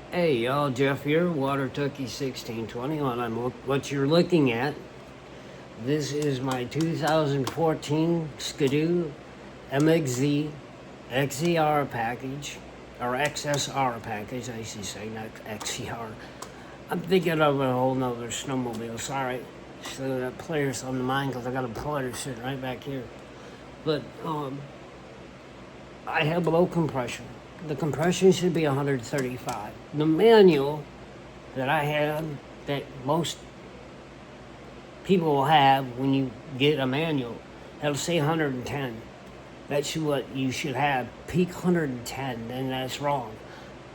Hey y'all, Jeff here, Water Tucky 1620. What you're looking at, this is my 2014 Skidoo MXZ XZR package, or XSR package, I should say, not XZR. I'm thinking of a whole nother snowmobile, sorry. So that player's on the mind because I got a player sitting right back here. But I have low compression. The compression should be 135. The manual that I have, that most people will have when you get a manual, it'll say 110. That's what you should have, peak 110, and that's wrong.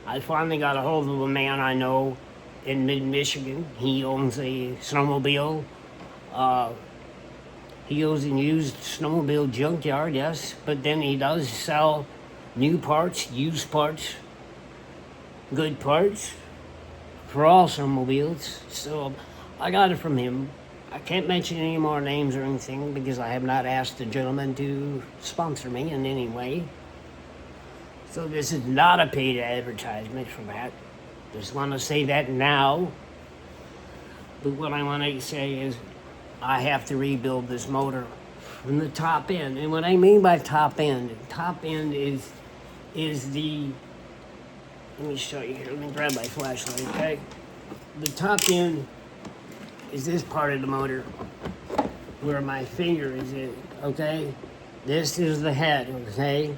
I finally got a hold of a man I know in mid-Michigan. He owns a snowmobile. He owns a used snowmobile junkyard, yes, but then he does sell new parts, used parts, good parts for all snowmobiles. So I got it from him. I can't mention any more names or anything because I have not asked the gentleman to sponsor me in any way. So this is not a paid advertisement for that. Just want to say that now. But what I want to say is I have to rebuild this motor from the top end. And what I mean by top end is the, let me show you here, let me grab my flashlight, okay? The top end is this part of the motor where my finger is in, okay? This is the head, okay?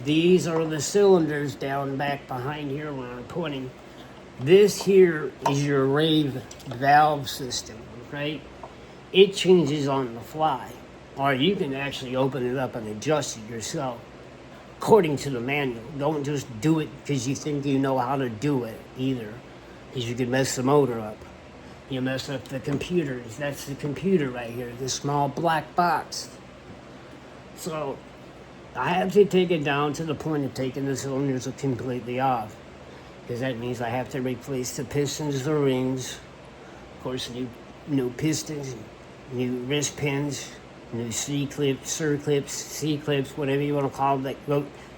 These are the cylinders down back behind here when I'm pointing. This here is your rave valve system, okay? It changes on the fly, or you can actually open it up and adjust it yourself according to the manual. Don't just do it because you think you know how to do it either, because you could mess the motor up. You mess up the computers. That's the computer right here, this small black box. So I have to take it down to the point of taking the cylinders completely off, because that means I have to replace the pistons, the rings, of course, new pistons, new wrist pins, new C-clips, circlips, C-clips, whatever you want to call them,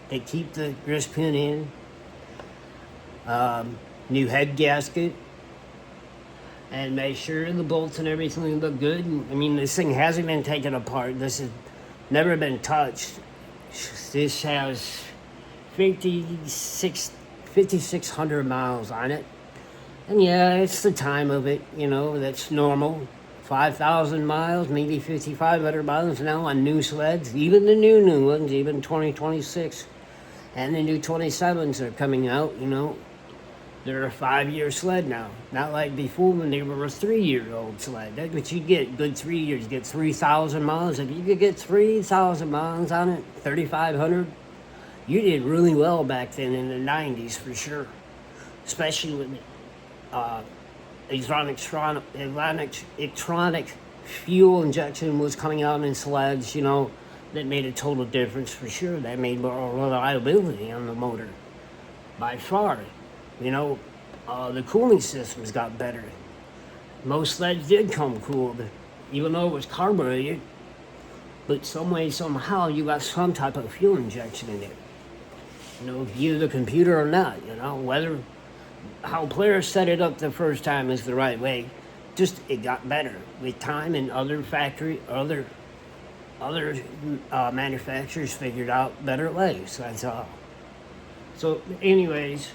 that keep the wrist pin in. New head gasket. And make sure the bolts and everything look good. I mean, this thing hasn't been taken apart. This has never been touched. This has 5,600 miles on it. And yeah, it's the time of it, that's normal. 5,000 miles, maybe 5,500 miles now on new sleds, even the new ones, even 2026. And the new 27s are coming out, They're a 5-year sled now. Not like before when they were a 3-year-old sled. That's what you get, good 3 years. You get 3,000 miles. If you could get 3,000 miles on it, 3,500, you did really well back then in the 90s for sure. Especially with electronic fuel injection was coming out in sleds, that made a total difference for sure. That made more reliability on the motor by far. The cooling systems got better. Most sleds did come cooled, even though it was carbureted, but some way, somehow, you got some type of fuel injection in it. Via the computer or not, whether how players set it up the first time is the right way. Just it got better with time, and other manufacturers figured out better ways. That's all. So, anyways,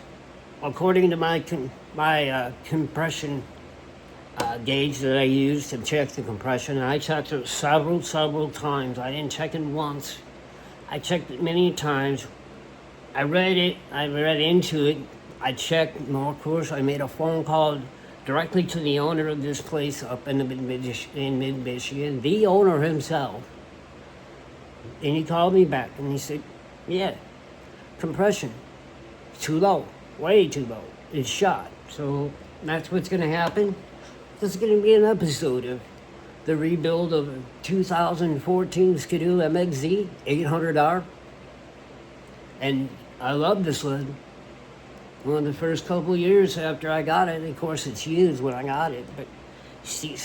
according to my compression gauge that I use to check the compression, and I checked it several times. I didn't check it once. I checked it many times. I read into it. I checked, of course, I made a phone call directly to the owner of this place up in mid-Michigan, the owner himself. And he called me back and he said, yeah, compression, too low, way too low, it's shot. So that's what's going to happen. This is going to be an episode of the rebuild of a 2014 Skidoo MXZ 800R. And I love this sled. One of the first couple of years after I got it, of course it's used when I got it, but she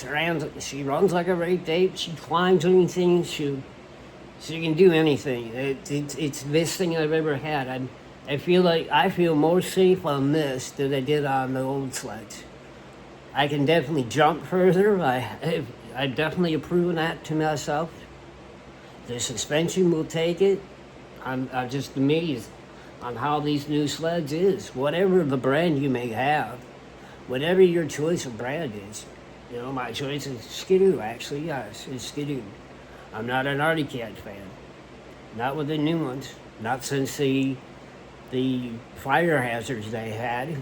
runs like a rake ape, she climbs anything, she can do anything. It's the best thing I've ever had. I feel more safe on this than I did on the old sleds. I can definitely jump further. I've definitely proven that to myself. The suspension will take it. I'm just amazed on how these new sleds is. Whatever the brand you may have, whatever your choice of brand is. You know, my choice is Skidoo, actually, yes, it's Skidoo. I'm not an Arctic Cat fan. Not with the new ones. Not since the fire hazards they had.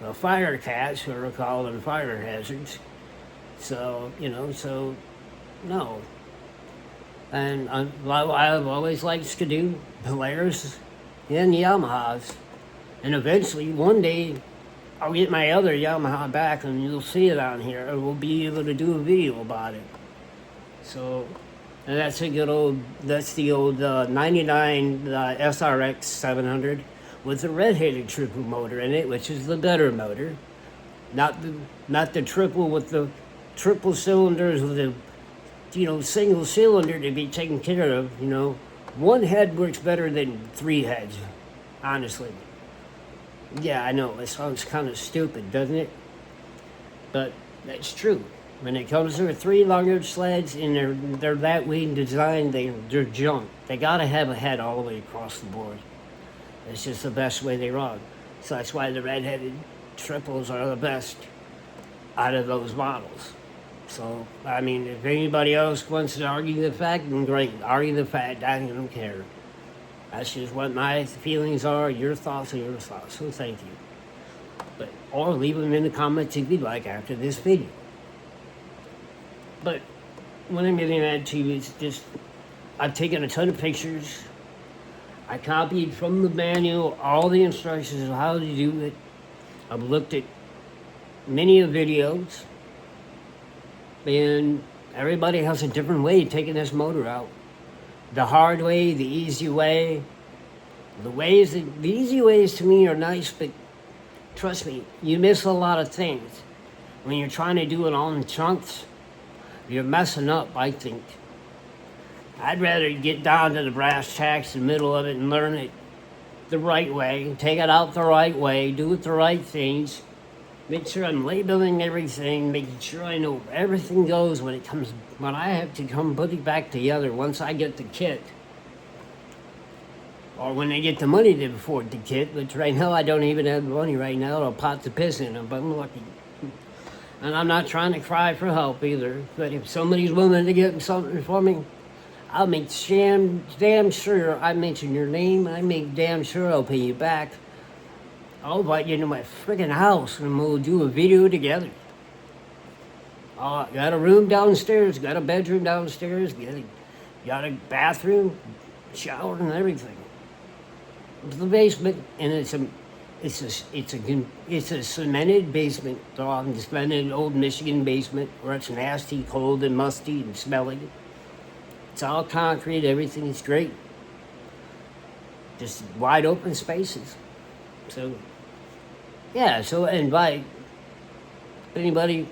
Well, fire cats were called them fire hazards. So, you know, so, no. And I've always liked Skidoo, Polaris, and Yamahas. And eventually, one day, I'll get my other Yamaha back and you'll see it on here. And we'll be able to do a video about it. So, and that's the old 99 SRX 700 with the red-headed triple motor in it, which is the better motor. Not the triple with the triple cylinders with the, you know, single cylinder to be taken care of, you know. One head works better than three heads, honestly. Yeah, I know, it sounds kind of stupid, doesn't it? But that's true. When it comes to three luggage sleds and they're that way designed, they're junk. They gotta have a head all the way across the board. It's just the best way they run. So that's why the red-headed triples are the best out of those models. So, I mean, if anybody else wants to argue the fact, then great. Argue the fact, I don't care. That's just what my feelings are. Your thoughts are your thoughts. So thank you. But, or leave them in the comments if you'd like after this video. But what I'm getting at to you is just, I've taken a ton of pictures. I copied from the manual all the instructions of how to do it. I've looked at many of videos. And everybody has a different way of taking this motor out. The hard way, the easy way. The easy ways to me are nice, but trust me, you miss a lot of things. When you're trying to do it all in chunks, you're messing up, I think. I'd rather get down to the brass tacks in the middle of it and learn it the right way, take it out the right way, do it the right things, make sure I'm labeling everything, making sure I know where everything goes when I have to come put it back together once I get the kit. Or when I get the money to afford the kit, which right now I don't even have the money right now to pot the piss in them, but I'm lucky. And I'm not trying to cry for help either, but if somebody's willing to get something for me, I'll make damn sure I mention your name. I make damn sure I'll pay you back. I'll invite you to my friggin' house and we'll do a video together. Got a room downstairs, got a bedroom downstairs, got a bathroom, shower and everything. It's the basement, and it's a cemented basement, the cemented old Michigan basement where it's nasty, cold, and musty and smelly. It's all concrete, everything is great. Just wide open spaces. So, yeah, if anybody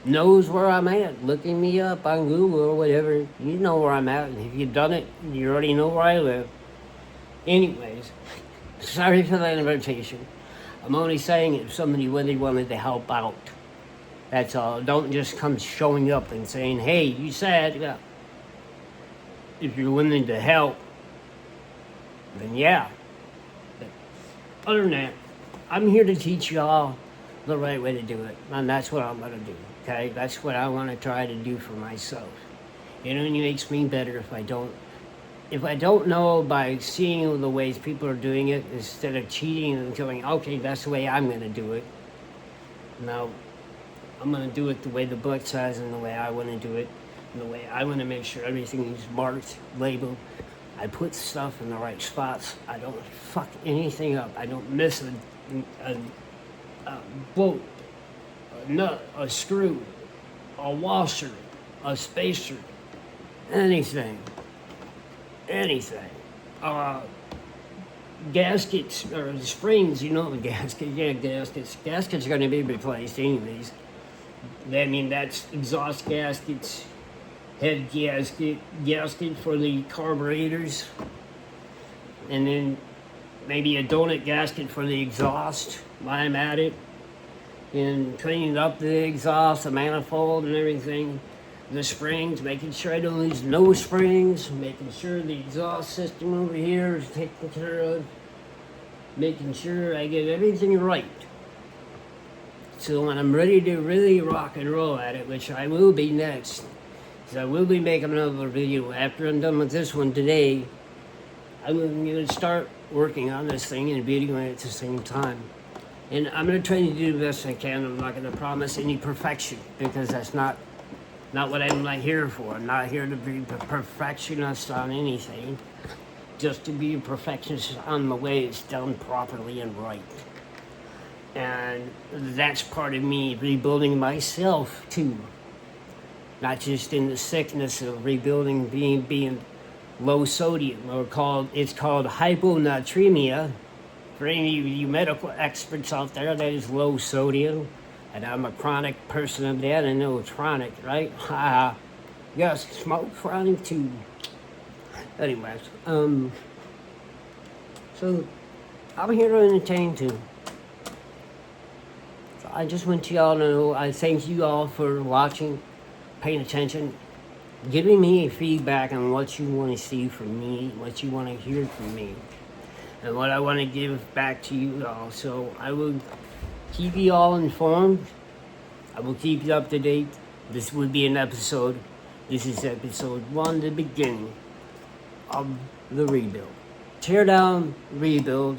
knows where I'm at, looking me up on Google or whatever, you know where I'm at. And if you've done it, you already know where I live. Anyways, sorry for that invitation. I'm only saying if somebody really wanted to help out. That's all. Don't just come showing up and saying, hey, you said, yeah. If you're willing to help, then yeah. But other than that, I'm here to teach y'all the right way to do it. And that's what I'm going to do, okay? That's what I want to try to do for myself. It only makes me better if I don't know by seeing the ways people are doing it instead of cheating and going, okay, that's the way I'm going to do it. Now, I'm going to do it the way the book says and the way I want to do it. And the way I want to make sure everything is marked, labeled. I put stuff in the right spots. I don't fuck anything up. I don't miss a bolt, a nut, a screw, a washer, a spacer, anything. Gaskets or springs, you know, the gasket, yeah, gaskets. Gaskets are going to be replaced anyways. I mean, that's exhaust gaskets, head gasket for the carburetors, and then maybe a donut gasket for the exhaust while I'm at it, and cleaning up the exhaust, the manifold and everything, the springs, making sure I don't lose no springs, making sure the exhaust system over here is taken care of, making sure I get everything right. So when I'm ready to really rock and roll at it, which I will be next, because I will be making another video after I'm done with this one today, I'm going to start working on this thing and videoing it at the same time. And I'm going to try to do the best I can. I'm not going to promise any perfection, because that's not what I'm not here for. I'm not here to be a perfectionist on anything, just to be a perfectionist on the way it's done properly and right. And that's part of me rebuilding myself too. Not just in the sickness of rebuilding being low sodium, or it's called hyponatremia. For any of you medical experts out there, that is low sodium. And I'm a chronic person of that. I know it's chronic, right? Yes, smoke chronic too. Anyways, so I'm here to entertain too. So I just want y'all to know I thank you all for watching, paying attention, giving me feedback on what you want to see from me, what you want to hear from me, and what I want to give back to you all. So I will keep you all informed. I will keep you up to date. This would be an episode. This is episode 1, the beginning of the rebuild. Tear down, rebuild.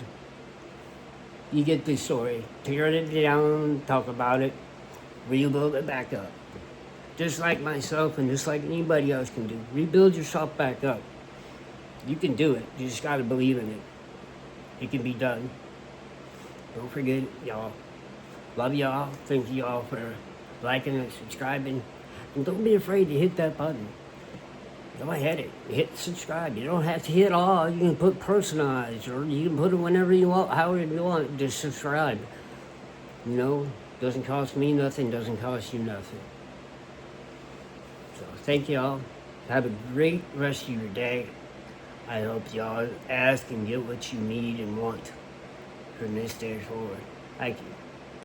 You get the story. Tear it down, talk about it, rebuild it back up. Just like myself and just like anybody else can do. Rebuild yourself back up. You can do it. You just got to believe in it. It can be done. Don't forget, y'all. Love y'all. Thank y'all for liking and subscribing. And don't be afraid to hit that button. Go ahead, hit subscribe. You don't have to hit all. You can put personalized, or you can put it whenever you want, however you want. Just subscribe. You know, doesn't cost me nothing, doesn't cost you nothing. So thank y'all. Have a great rest of your day. I hope y'all ask and get what you need and want from this day forward. Thank you.